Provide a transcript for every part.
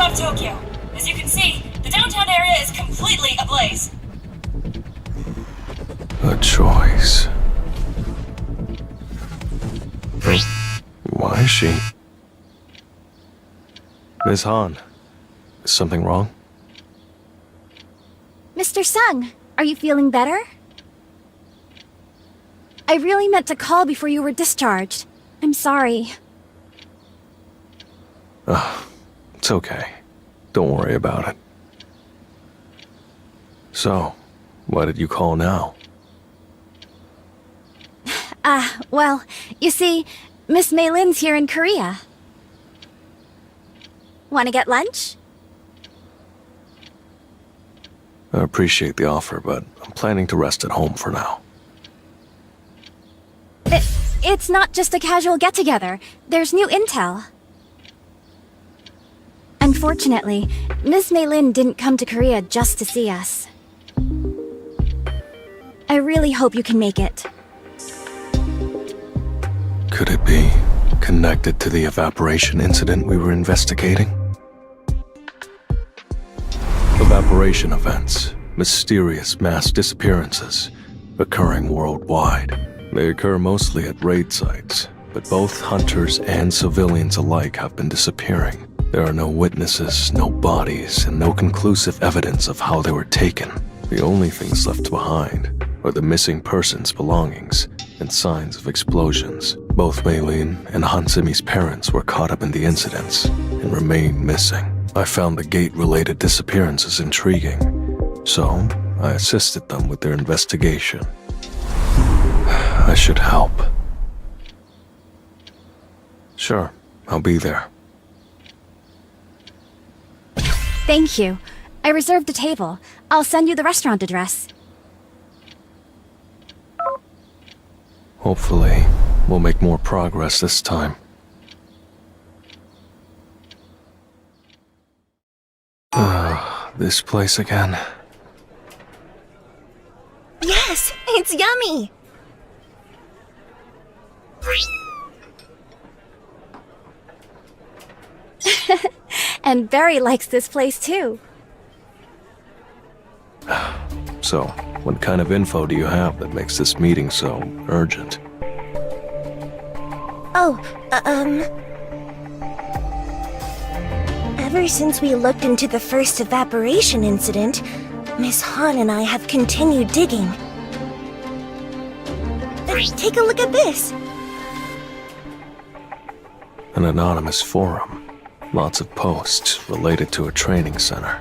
above Tokyo. As you can see, the downtown area is completely ablaze. A choice. Why is she? Ms. Han, is something wrong? Mr. Sung, are you feeling better? I really meant to call before you were discharged. I'm sorry. It's okay. Don't worry about it. So, why did you call now? Well, you see, Miss Maylin's here in Korea. Want to get lunch? I appreciate the offer, but I'm planning to rest at home for now. It's not just a casual get-together. There's new intel. Unfortunately, Miss Maylin didn't come to Korea just to see us. I really hope you can make it. Could it be connected to the evaporation incident we were investigating? Evaporation events, mysterious mass disappearances, occurring worldwide. They occur mostly at raid sites, but both hunters and civilians alike have been disappearing. There are no witnesses, no bodies, and no conclusive evidence of how they were taken. The only things left behind are the missing person's belongings and signs of explosions. Both Maylin and Hansimi's parents were caught up in the incidents and remain missing. I found the gate-related disappearances intriguing, so I assisted them with their investigation. I should help. Sure, I'll be there. Thank you. I reserved a table. I'll send you the restaurant address. Hopefully, we'll make more progress this time. This place again. Yes, it's yummy! And Barry likes this place too. So, what kind of info do you have that makes this meeting so urgent? Ever since we looked into the first evaporation incident, Miss Han and I have continued digging. Take a look at this! An anonymous forum. Lots of posts related to a training center.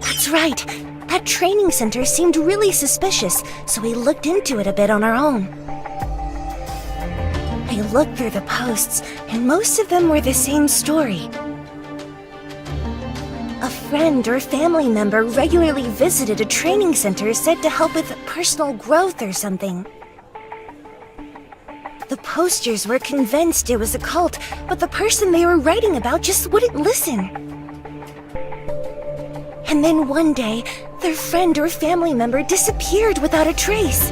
That's right. That training center seemed really suspicious, so we looked into it a bit on our own. I looked through the posts, and most of them were the same story. A friend or family member regularly visited a training center said to help with personal growth or something. The posters were convinced it was a cult, but the person they were writing about just wouldn't listen. And then one day, their friend or family member disappeared without a trace.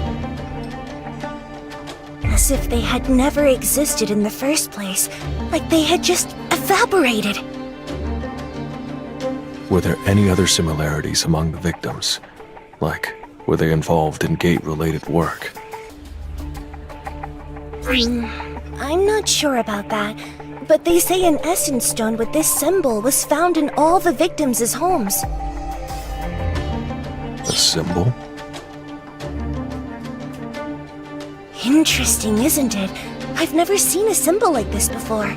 As if they had never existed in the first place, like they had just evaporated. Were there any other similarities among the victims? Like, were they involved in gate-related work? I'm not sure about that, but they say an essence stone with this symbol was found in all the victims' homes. A symbol? Interesting, isn't it? I've never seen a symbol like this before.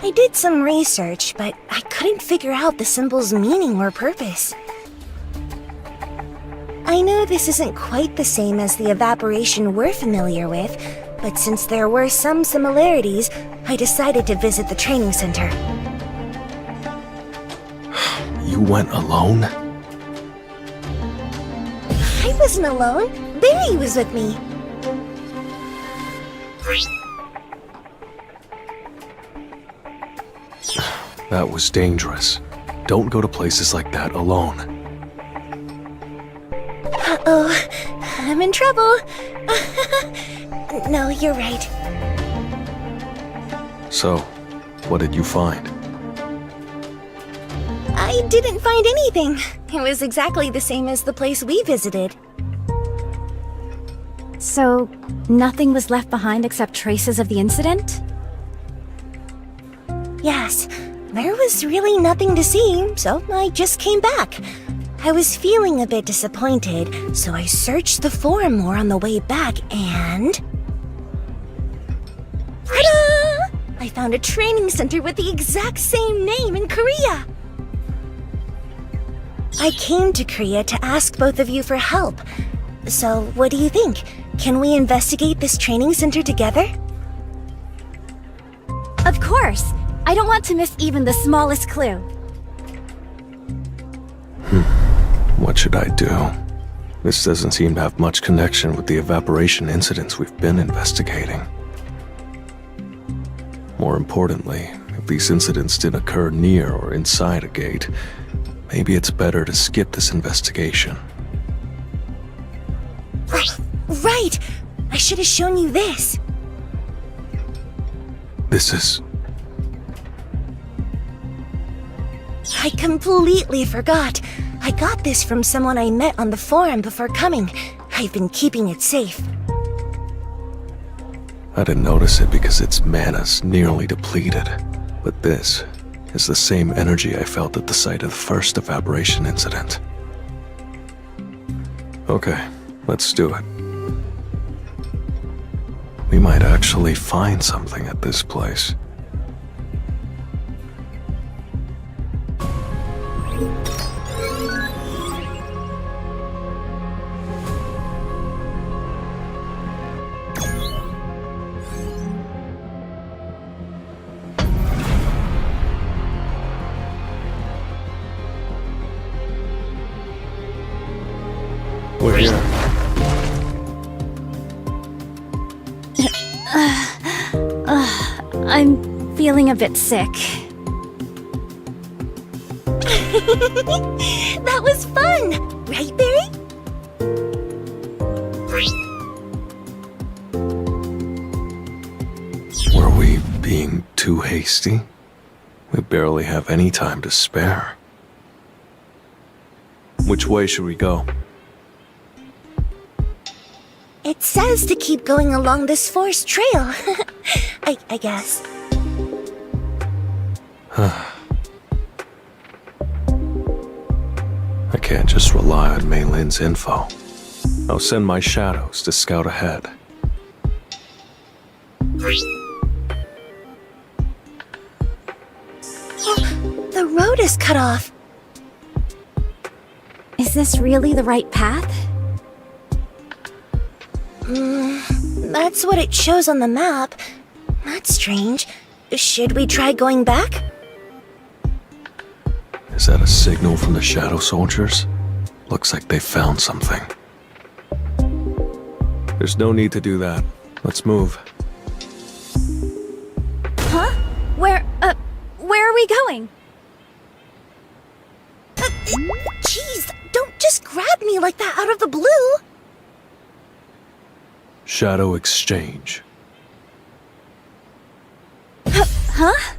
I did some research, but I couldn't figure out the symbol's meaning or purpose. I know this isn't quite the same as the evaporation we're familiar with, but since there were some similarities, I decided to visit the training center. You went alone? I wasn't alone. Barry was with me. That was dangerous. Don't go to places like that alone. Uh-oh, I'm in trouble. No, you're right. So, What did you find? I didn't find anything. It was exactly the same as the place we visited. So, nothing was left behind except traces of the incident? Yes, there was really nothing to see, so I just came back. I was feeling a bit disappointed, so I searched the forum more on the way back and... Ta-da! I found a training center with the exact same name in Korea! I came to Korea to ask both of you for help. So, what do you think? Can we investigate this training center together? Of course! I don't want to miss even the smallest clue. What should I do? This doesn't seem to have much connection with the evaporation incidents we've been investigating. More importantly, if these incidents didn't occur near or inside a gate, maybe it's better to skip this investigation. Right! I should have shown you this. This is... I completely forgot. I got this from someone I met on the forum before coming. I've been keeping it safe. I didn't notice it because its mana's nearly depleted. But this is the same energy I felt at the site of the first evaporation incident. Okay, let's do it. We might actually find something at this place. We're here. I'm feeling a bit sick. That was fun! Right, Barry? Were we being too hasty? We barely have any time to spare. Which way should we go? It says to keep going along this forest trail. I guess. I can't just rely on Mei Lin's info. I'll send my shadows to scout ahead. Oh, the road is cut off. Is this really the right path? That's what it shows on the map. That's strange. Should we try going back? Is that a signal from the Shadow Soldiers? Looks like they found something. There's no need to do that. Let's move. Huh? Where are we going? Jeez, don't just grab me like that out of the blue. Shadow Exchange. Huh?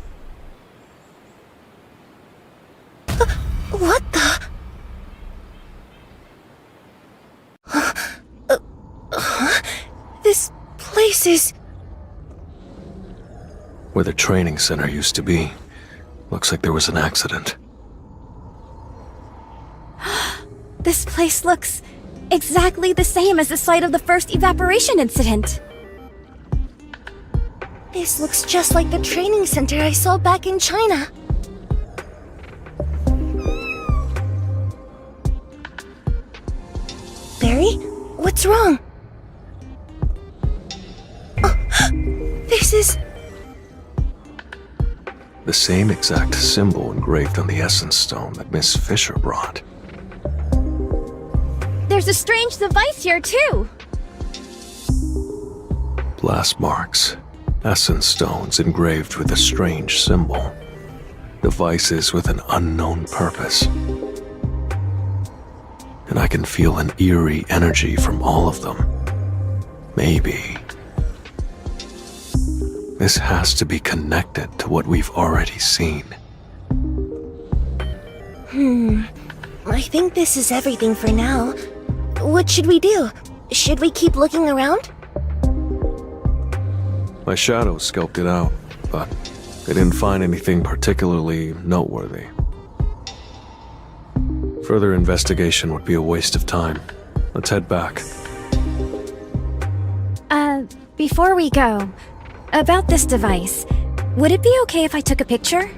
What the? This place is... Where the training center used to be. Looks like there was an accident. This place looks exactly the same as the site of the first evaporation incident. This looks just like the training center I saw back in China. Barry, what's wrong? Oh, this is... The same exact symbol engraved on the essence stone that Miss Fisher brought. There's a strange device here, too. Blast marks. Essence stones engraved with a strange symbol. Devices with an unknown purpose. And I can feel an eerie energy from all of them. Maybe This has to be connected to what we've already seen. I think this is everything for now. What should we do? Should we keep looking around? My shadow scoped it out, but they didn't find anything particularly noteworthy. Further investigation would be a waste of time. Let's head back. Before we go, about this device, would it be okay if I took a picture?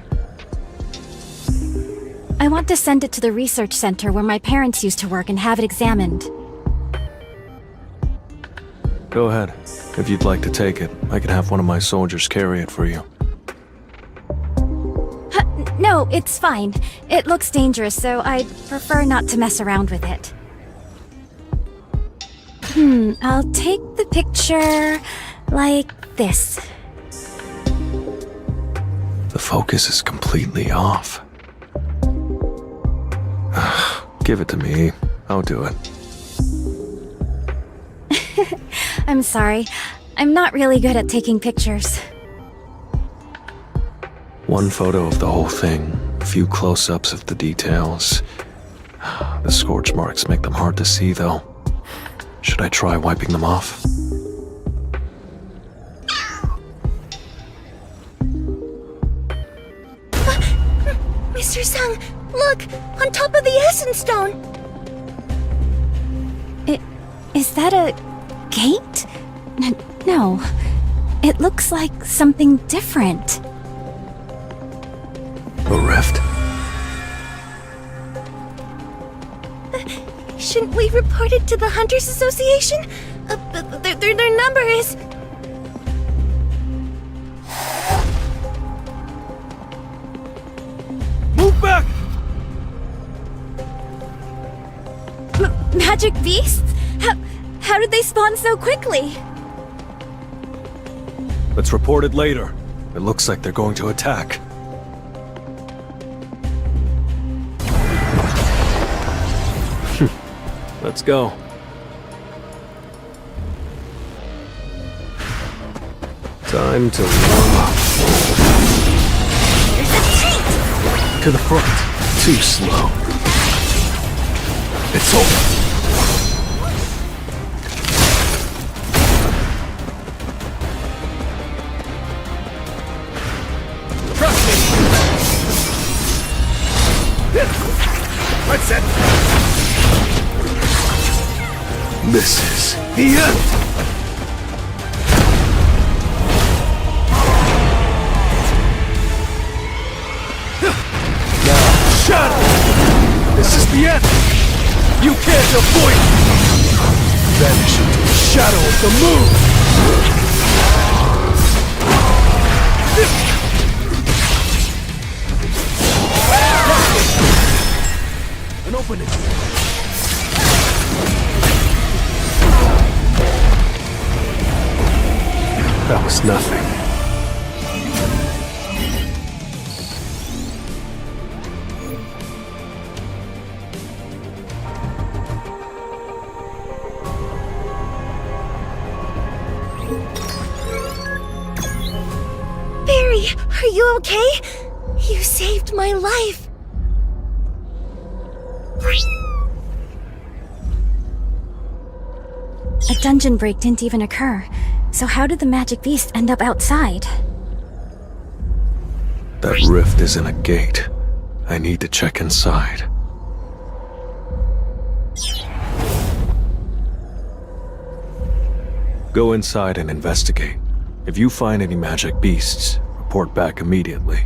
I want to send it to the research center where my parents used to work and have it examined. Go ahead. If you'd like to take it, I can have one of my soldiers carry it for you. No, it's fine. It looks dangerous, so I'd prefer not to mess around with it. I'll take the picture like this. The focus is completely off. Give it to me. I'll do it. I'm sorry. I'm not really good at taking pictures. One photo of the whole thing, a few close-ups of the details. The scorch marks make them hard to see, though. Should I try wiping them off? Mr. Sung, look! On top of the Essence Stone! Is that a gate? No. It looks like something different. A rift? Shouldn't we report it to the Hunters Association? Their number is... Move back! Magic beasts? How did they spawn so quickly? Let's report it later. It looks like they're going to attack. Let's go. Time to warm up. There's a cheat! To the front. Too slow. It's over. Trust me. That's it. This is the end! Now, shadow! This is the end! You can't avoid it! Vanish into the shadow of the moon! An opening! That was nothing. Barry, are you okay? You saved my life. A dungeon break didn't even occur. So how did the magic beast end up outside? That rift is in a gate. I need to check inside. Go inside and investigate. If you find any magic beasts, report back immediately.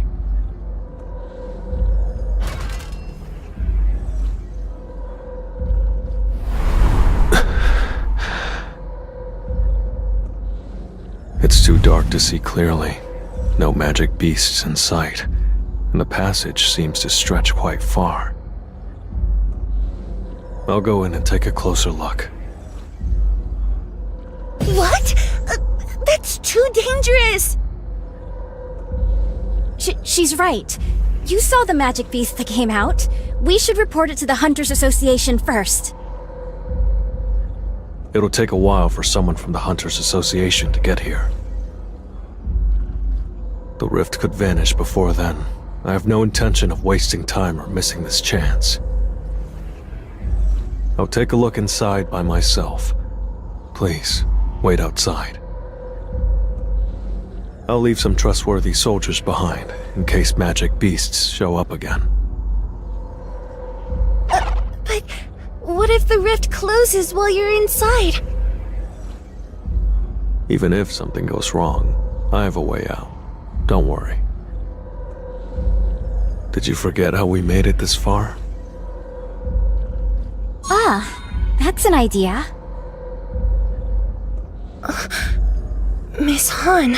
It's too dark to see clearly. No magic beasts in sight, and the passage seems to stretch quite far. I'll go in and take a closer look. What? That's too dangerous! She's right. You saw the magic beast that came out. We should report it to the Hunters Association first. It'll take a while for someone from the Hunters Association to get here. The rift could vanish before then. I have no intention of wasting time or missing this chance. I'll take a look inside by myself. Please, wait outside. I'll leave some trustworthy soldiers behind, in case magic beasts show up again. But what if the rift closes while you're inside? Even if something goes wrong, I have a way out. Don't worry. Did you forget how we made it this far? Ah, that's an idea. Miss Han.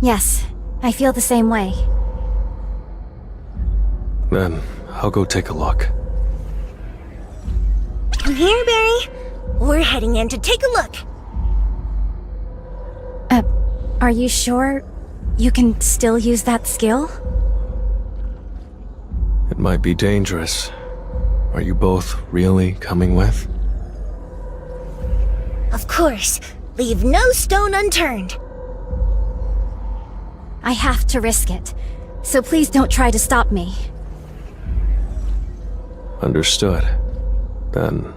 Yes, I feel the same way. Then, I'll go take a look. Come here, Barry. We're heading in to take a look. Are you sure you can still use that skill? It might be dangerous. Are you both really coming with? Of course. Leave no stone unturned. I have to risk it, so please don't try to stop me. Understood. Then,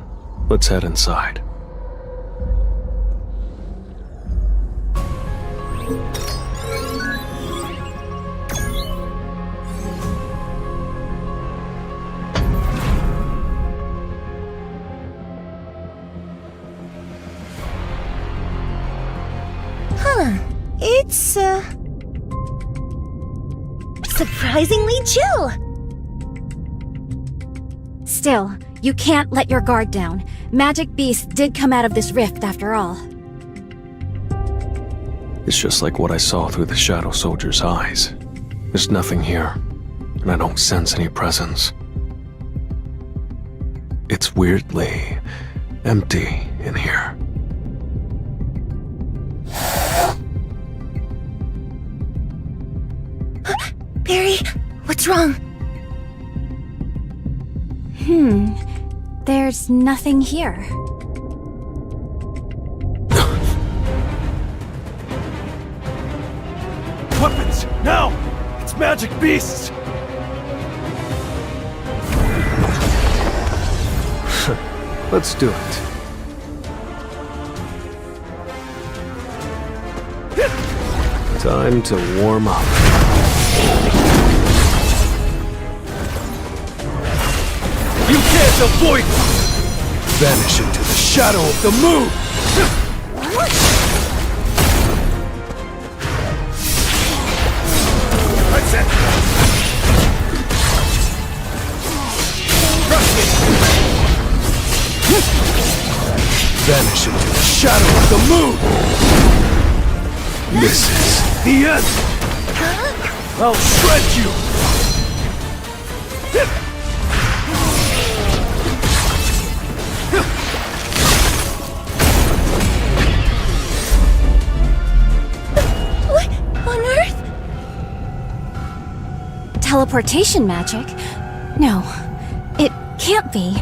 let's head inside. It's, surprisingly chill. Still, you can't let your guard down. Magic beasts did come out of this rift after all. It's just like what I saw through the Shadow Soldier's eyes. There's nothing here, and I don't sense any presence. It's weirdly empty in here. Barry, what's wrong? There's nothing here. Weapons! Now! It's magic beasts! Let's do it. Time to warm up. You can't avoid it! Vanish into the shadow of the moon! That's it! Crush it! Vanish into the shadow of the moon! This is the end! I'll shred you! What on earth? Teleportation magic? No, it can't be.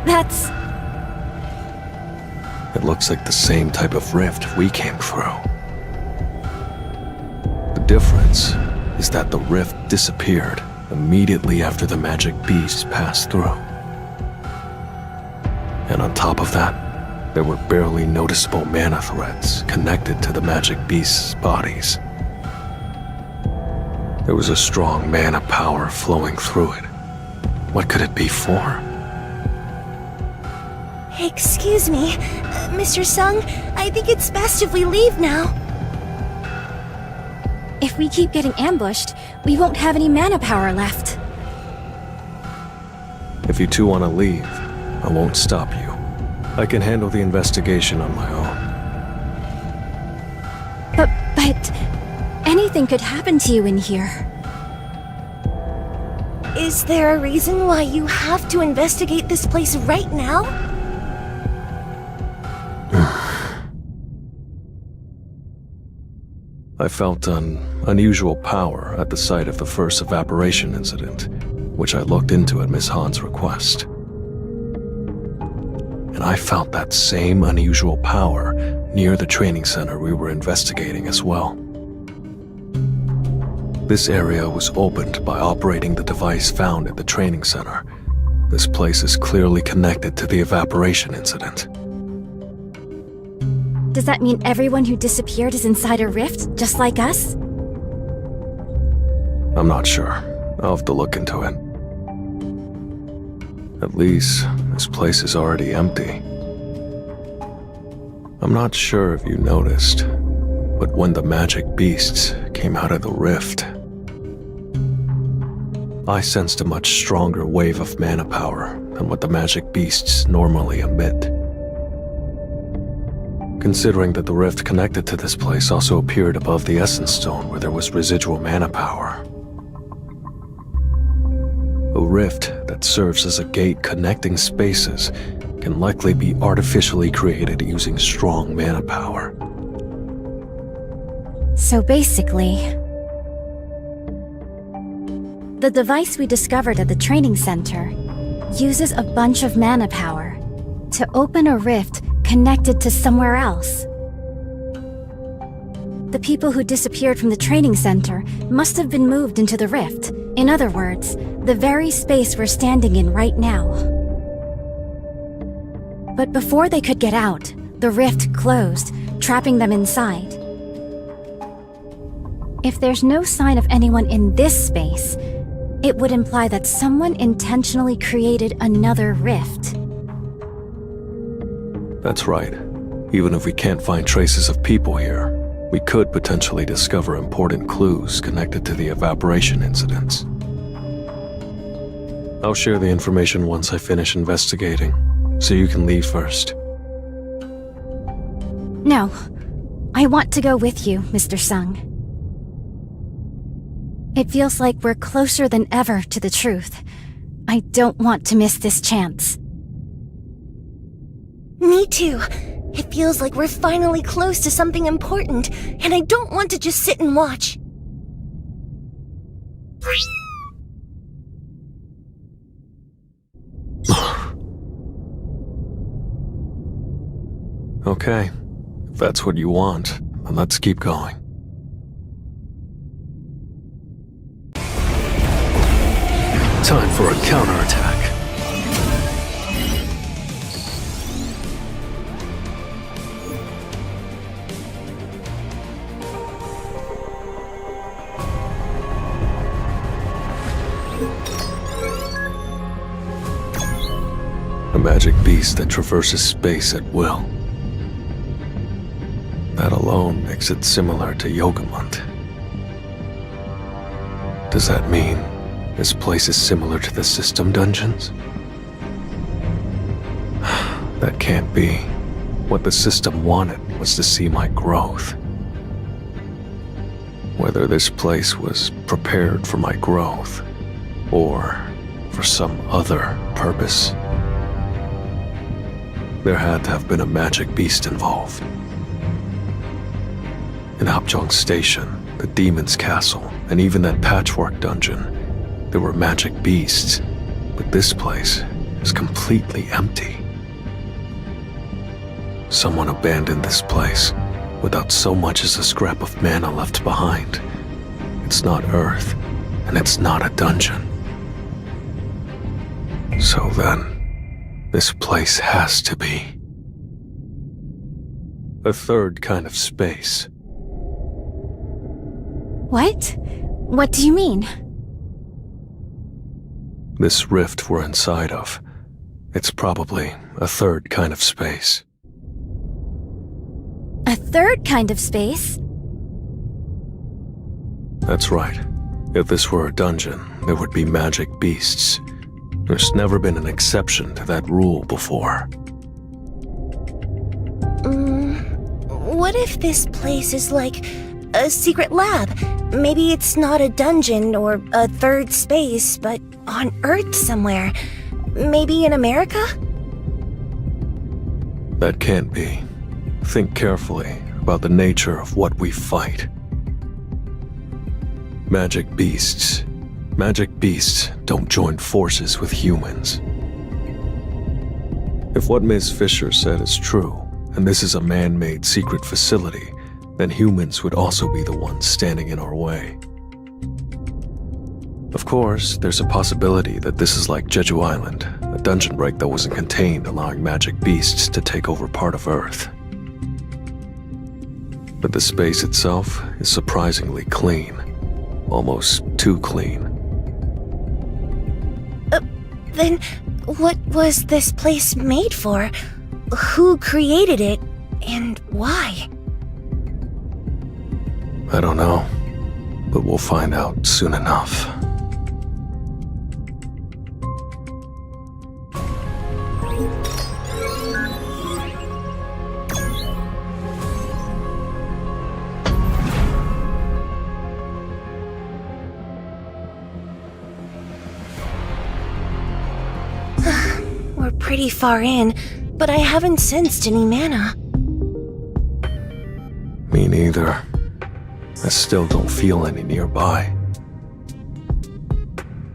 That's... It looks like the same type of rift we came through. The difference is that the rift disappeared immediately after the magic beasts passed through. And on top of that, there were barely noticeable mana threads connected to the magic beasts' bodies. There was a strong mana power flowing through it. What could it be for? Excuse me, Mr. Sung, I think it's best if we leave now. If we keep getting ambushed, we won't have any mana power left. If you two want to leave, I won't stop you. I can handle the investigation on my own. But anything could happen to you in here. Is there a reason why you have to investigate this place right now? I felt an unusual power at the site of the first evaporation incident, which I looked into at Miss Han's request. And I felt that same unusual power near the training center we were investigating as well. This area was opened by operating the device found at the training center. This place is clearly connected to the evaporation incident. Does that mean everyone who disappeared is inside a rift, just like us? I'm not sure. I'll have to look into it. At least, this place is already empty. I'm not sure if you noticed, but when the magic beasts came out of the rift, I sensed a much stronger wave of mana power than what the magic beasts normally emit. Considering that the rift connected to this place also appeared above the Essence Stone where there was residual mana power. A rift that serves as a gate connecting spaces can likely be artificially created using strong mana power. So basically, the device we discovered at the training center uses a bunch of mana power to open a rift connected to somewhere else. The people who disappeared from the training center must have been moved into the rift. In other words, the very space we're standing in right now. But before they could get out, the rift closed, trapping them inside. If there's no sign of anyone in this space, it would imply that someone intentionally created another rift. That's right. Even if we can't find traces of people here, we could potentially discover important clues connected to the evaporation incidents. I'll share the information once I finish investigating, so you can leave first. No, I want to go with you, Mr. Sung. It feels like we're closer than ever to the truth. I don't want to miss this chance. Me too. It feels like we're finally close to something important, and I don't want to just sit and watch. Okay, if that's what you want, then let's keep going. Time for a counterattack. A magic beast that traverses space at will. That alone makes it similar to Yogamont. Does that mean this place is similar to the system dungeons? That can't be. What the system wanted was to see my growth. Whether this place was prepared for my growth, or for some other purpose. There had to have been a magic beast involved. In Hapjeong Station, the Demon's Castle, and even that patchwork dungeon, there were magic beasts, but this place is completely empty. Someone abandoned this place without so much as a scrap of mana left behind. It's not Earth, and it's not a dungeon. So then, this place has to be a third kind of space. What? What do you mean? This rift we're inside of, it's probably a third kind of space. A third kind of space? That's right. If this were a dungeon, there would be magic beasts. There's never been an exception to that rule before. What if this place is like a secret lab? Maybe it's not a dungeon or a third space, but on Earth somewhere. Maybe in America? That can't be. Think carefully about the nature of what we fight. Magic beasts. Magic beasts don't join forces with humans. If what Ms. Fisher said is true, and this is a man-made secret facility, then humans would also be the ones standing in our way. Of course, there's a possibility that this is like Jeju Island, a dungeon break that wasn't contained, allowing magic beasts to take over part of Earth. But the space itself is surprisingly clean. Almost too clean. Then what was this place made for? Who created it, and why? I don't know, but we'll find out soon enough. We're pretty far in, but I haven't sensed any mana. Me neither. I still don't feel any nearby.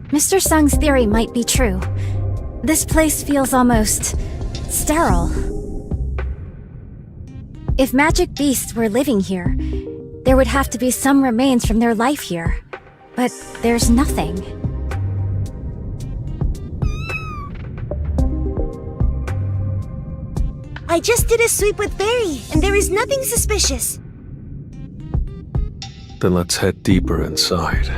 Mr. Sung's theory might be true. This place feels almost sterile. If magic beasts were living here, there would have to be some remains from their life here. But there's nothing. I just did a sweep with Barry, and there is nothing suspicious. Then let's head deeper inside.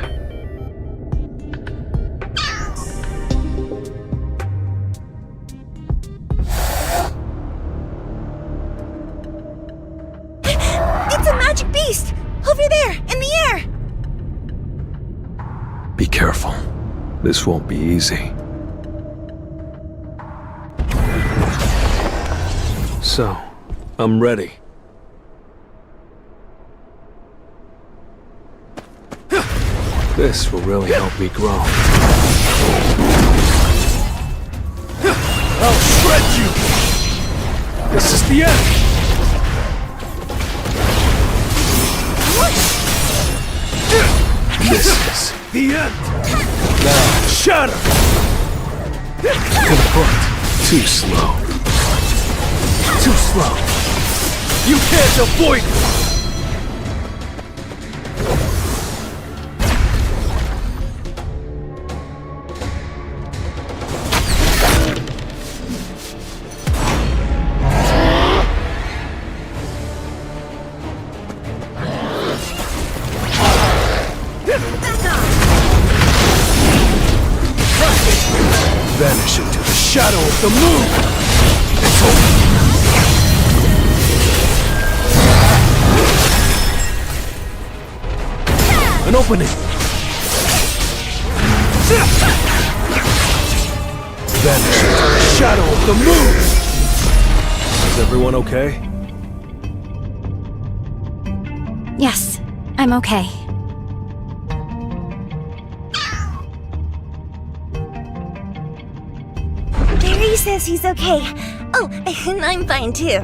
It's a magic beast! Over there, in the air! Be careful. This won't be easy. So, I'm ready. This will really help me grow. I'll shred you! This is the end! This is the end! Now, shatter! Confront. Too slow. Too slow. You can't avoid me! Vanish into the shadow of the moon! It's over! An opening! Vanish into the shadow of the moon! Is everyone okay? Yes, I'm okay. Barry says he's okay. Oh, and I'm fine too.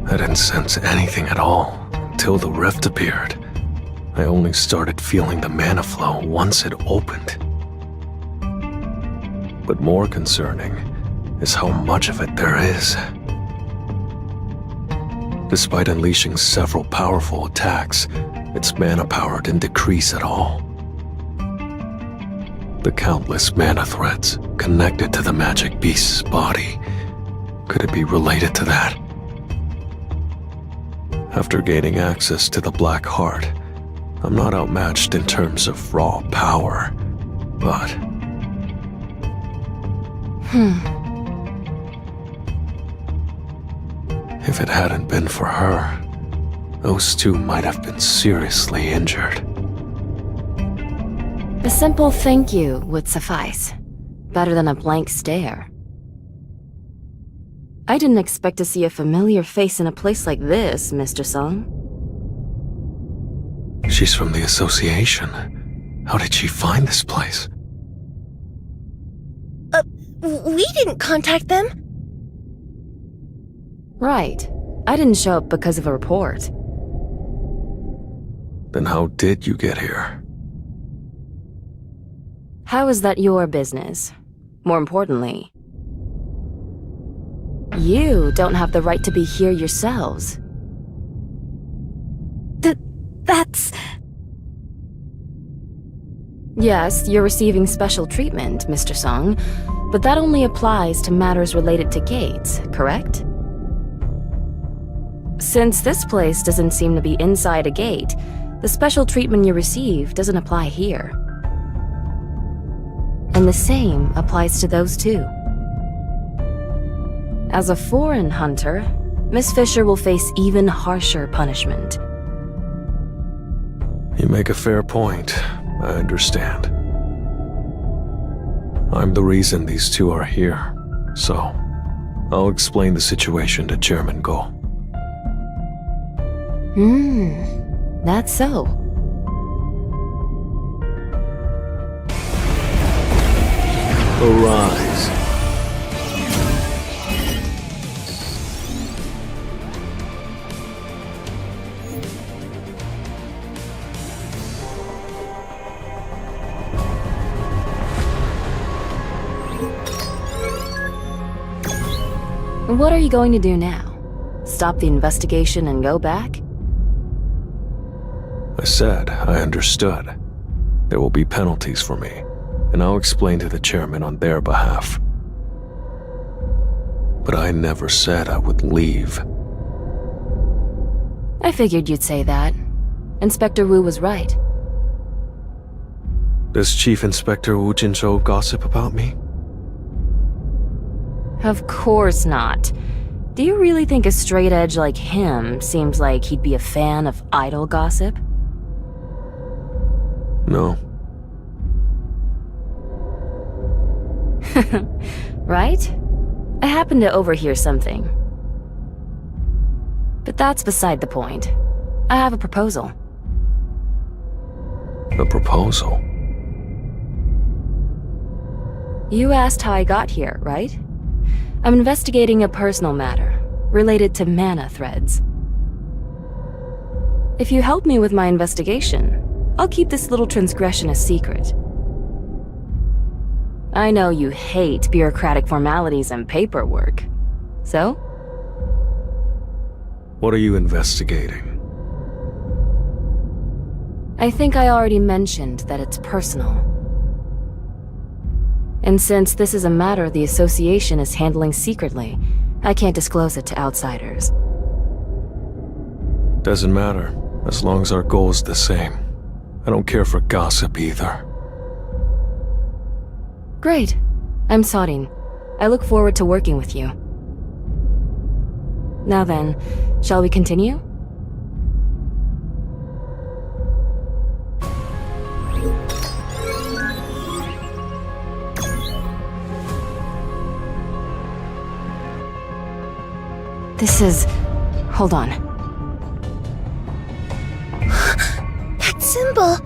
I didn't sense anything at all until the rift appeared. I only started feeling the mana flow once it opened. But more concerning is how much of it there is. Despite unleashing several powerful attacks, its mana power didn't decrease at all. The countless mana threads connected to the magic beast's body. Could it be related to that? After gaining access to the Black Heart, I'm not outmatched in terms of raw power, but... If it hadn't been for her, those two might have been seriously injured. A simple thank you would suffice. Better than a blank stare. I didn't expect to see a familiar face in a place like this, Mr. Sung. She's from the association. How did she find this place? We didn't contact them. Right. I didn't show up because of a report. Then how did you get here? How is that your business? More importantly, you don't have the right to be here yourselves. That's... Yes, you're receiving special treatment, Mr. Sung, but that only applies to matters related to gates, correct? Since this place doesn't seem to be inside a gate, the special treatment you receive doesn't apply here. And the same applies to those two. As a foreign hunter, Miss Fisher will face even harsher punishment. You make a fair point. I understand. I'm the reason these two are here, so I'll explain the situation to Chairman Go. That's so. Arise. What are you going to do now? Stop the investigation and go back? I said I understood. There will be penalties for me, and I'll explain to the chairman on their behalf. But I never said I would leave. I figured you'd say that. Inspector Wu was right. Does Chief Inspector Wu Jinzhou gossip about me? Of course not. Do you really think a straight edge like him seems like he'd be a fan of idle gossip? No. Right? I happened to overhear something. But that's beside the point. I have a proposal. A proposal? You asked how I got here, right? I'm investigating a personal matter, related to mana threads. If you help me with my investigation, I'll keep this little transgression a secret. I know you hate bureaucratic formalities and paperwork. So? What are you investigating? I think I already mentioned that it's personal. And since this is a matter the Association is handling secretly, I can't disclose it to outsiders. Doesn't matter, as long as our goal is the same. I don't care for gossip either. Great. I'm Sorin. I look forward to working with you. Now then, shall we continue? This is... hold on. That symbol!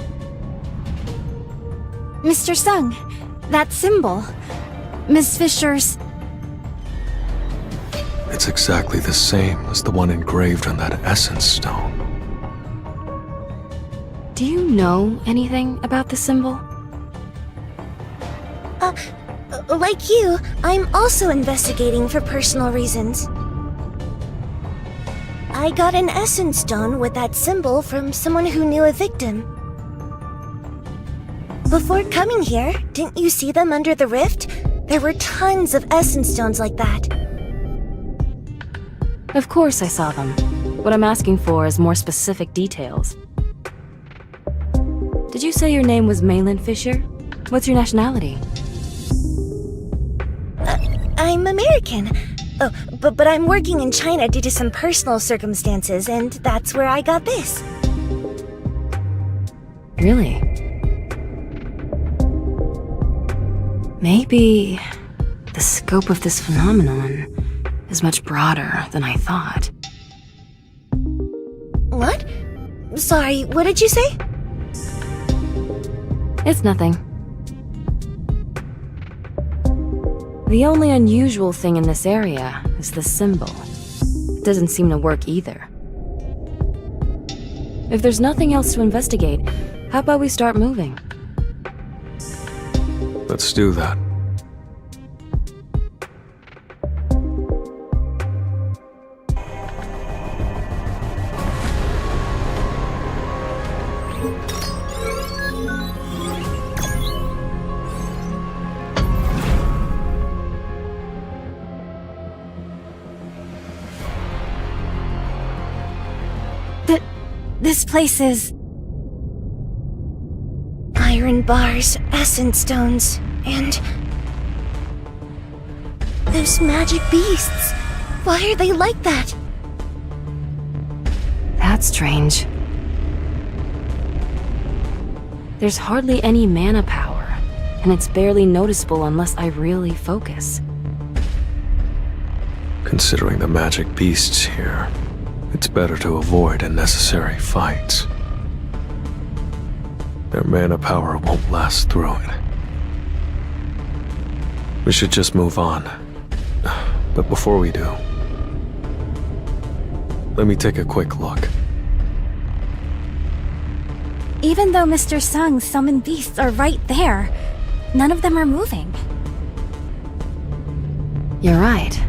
Mr. Sung, that symbol. Miss Fisher's... It's exactly the same as the one engraved on that essence stone. Do you know anything about the symbol? Like you, I'm also investigating for personal reasons. I got an essence stone with that symbol from someone who knew a victim. Before coming here, didn't you see them under the rift? There were tons of essence stones like that. Of course I saw them. What I'm asking for is more specific details. Did you say your name was Maylin Fisher? What's your nationality? I'm American. Oh, but I'm working in China due to some personal circumstances, and that's where I got this. Really? Maybe the scope of this phenomenon is much broader than I thought. What? Sorry, what did you say? It's nothing. The only unusual thing in this area is the symbol. It doesn't seem to work either. If there's nothing else to investigate, how about we start moving? Let's do that. This place is... Iron bars, essence stones, and... those magic beasts. Why are they like that? That's strange. There's hardly any mana power, and it's barely noticeable unless I really focus. Considering the magic beasts here, it's better to avoid unnecessary fights. Their mana power won't last through it. We should just move on. But before we do, let me take a quick look. Even though Mr. Sung's summoned beasts are right there, none of them are moving. You're right.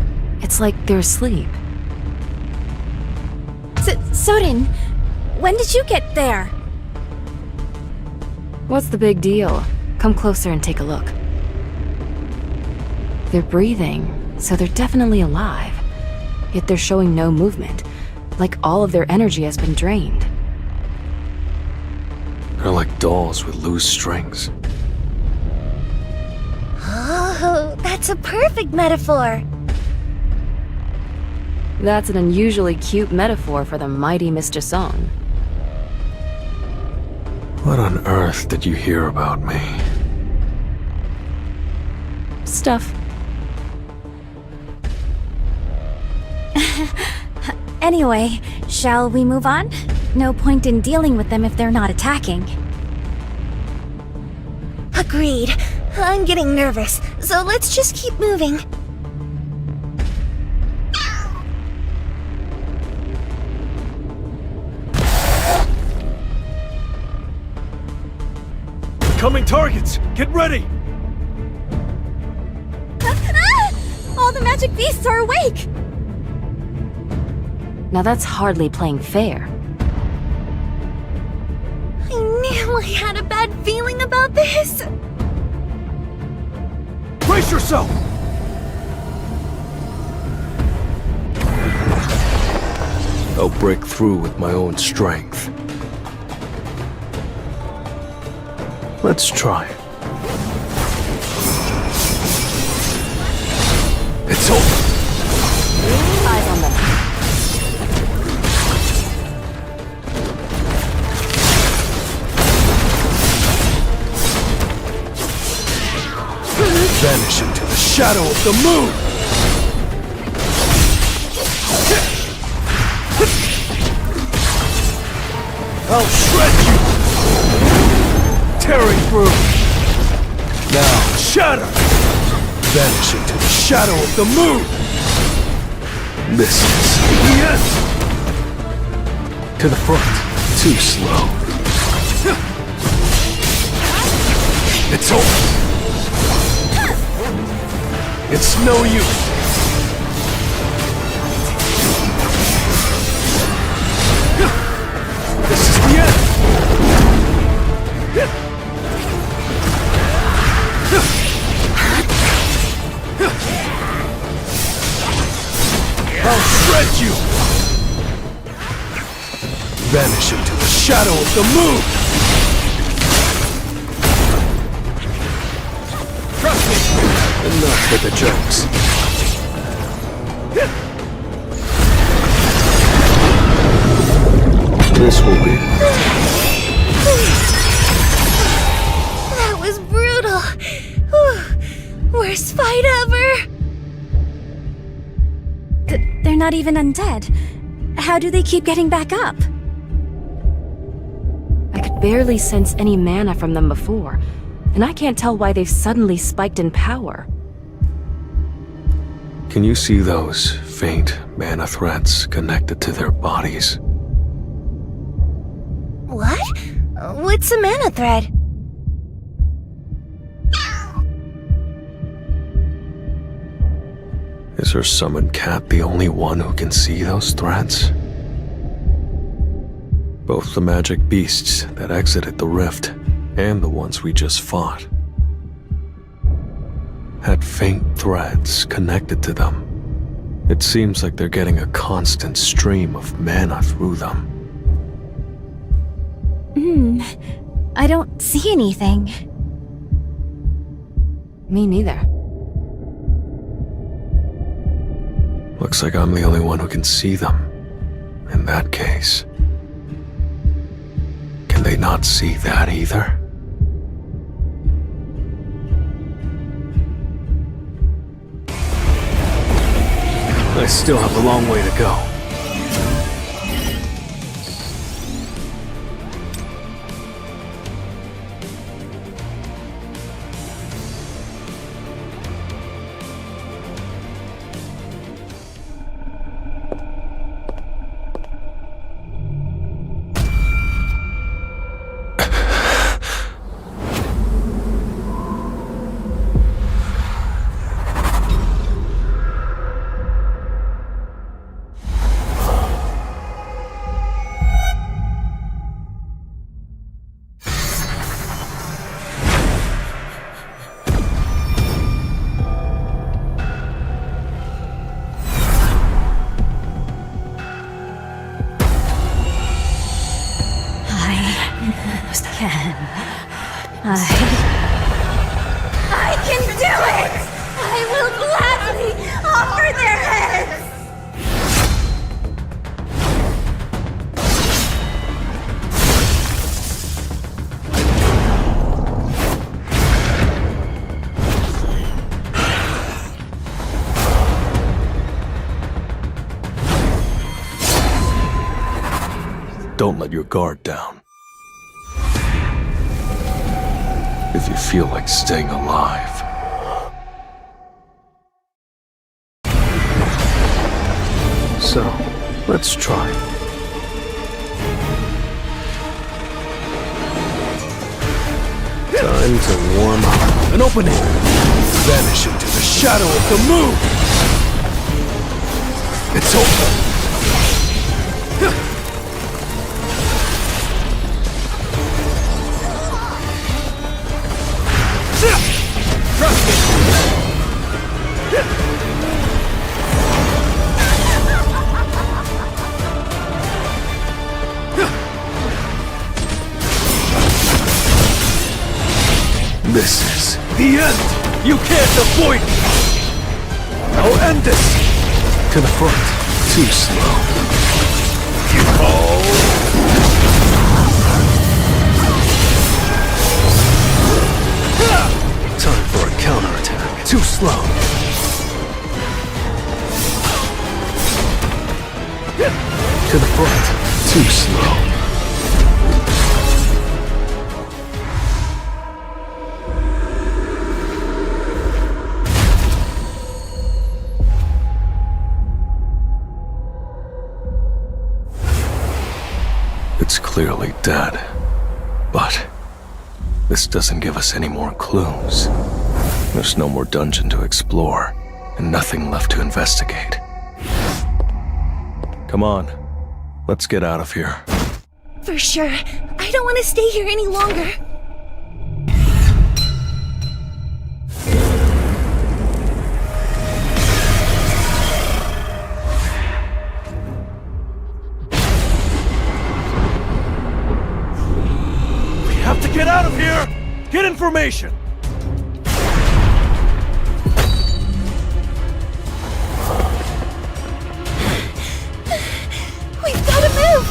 It's like they're asleep. Sorin, when did you get there? What's the big deal? Come closer and take a look. They're breathing, so they're definitely alive. Yet they're showing no movement, like all of their energy has been drained. They're like dolls with loose strings. Oh, that's a perfect metaphor. That's an unusually cute metaphor for the mighty Mr. Song. What on earth did you hear about me? Stuff. Anyway, shall we move on? No point in dealing with them if they're not attacking. Agreed. I'm getting nervous, so let's just keep moving. Coming targets! Get ready! All the magic beasts are awake! Now that's hardly playing fair. I knew I had a bad feeling about this. Brace yourself! I'll break through with my own strength. Let's try it. It's over! Eyes on them. Vanish into the shadow of the moon! I'll shred you! Tearing through! Now, shatter! Vanish into the shadow of the moon! This is the end! To the front. Too slow. It's over! It's no use! This is the end! I'll shred you! Vanish into the shadow of the moon! Trust me! Enough with the jokes. This will be... That was brutal. Whew. Worst fight ever. They're not even undead. How do they keep getting back up? I could barely sense any mana from them before, and I can't tell why they've suddenly spiked in power. Can you see those faint mana threads connected to their bodies? What? What's a mana thread? Is her summoned cat the only one who can see those threads? Both the magic beasts that exited the rift and the ones we just fought had faint threads connected to them. It seems like they're getting a constant stream of mana through them. I don't see anything. Me neither. Looks like I'm the only one who can see them. In that case, can they not see that either? I still have a long way to go. I can do it! I will gladly offer their heads! Don't let your guard down. If you feel like staying alive. So, let's try. Time to warm up. An opening! Vanish into the shadow of the moon! It's over! Trust me! This is the end! You can't avoid me! I'll end this! To the front. Too slow. Time for a counterattack. Too slow. To the front. Too slow. It's clearly dead, but this doesn't give us any more clues. There's no more dungeon to explore, and nothing left to investigate. Come on, let's get out of here. For sure. I don't want to stay here any longer. Have to get out of here! Get information! We've got to move!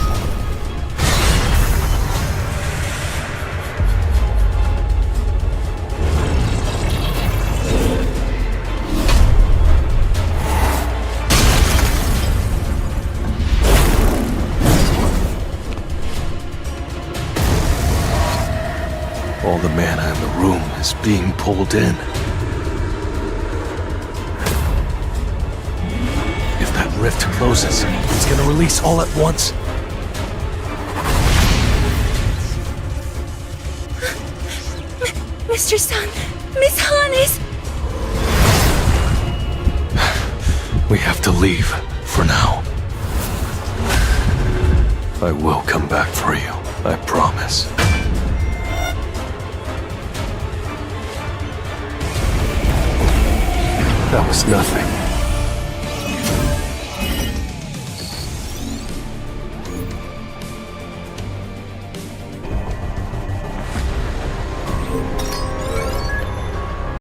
All the mana in the room is being pulled in. If that rift closes, it's gonna release all at once. Mr. Sun, Miss Hannes! We have to leave, for now. I will come back for you, I promise. That was nothing.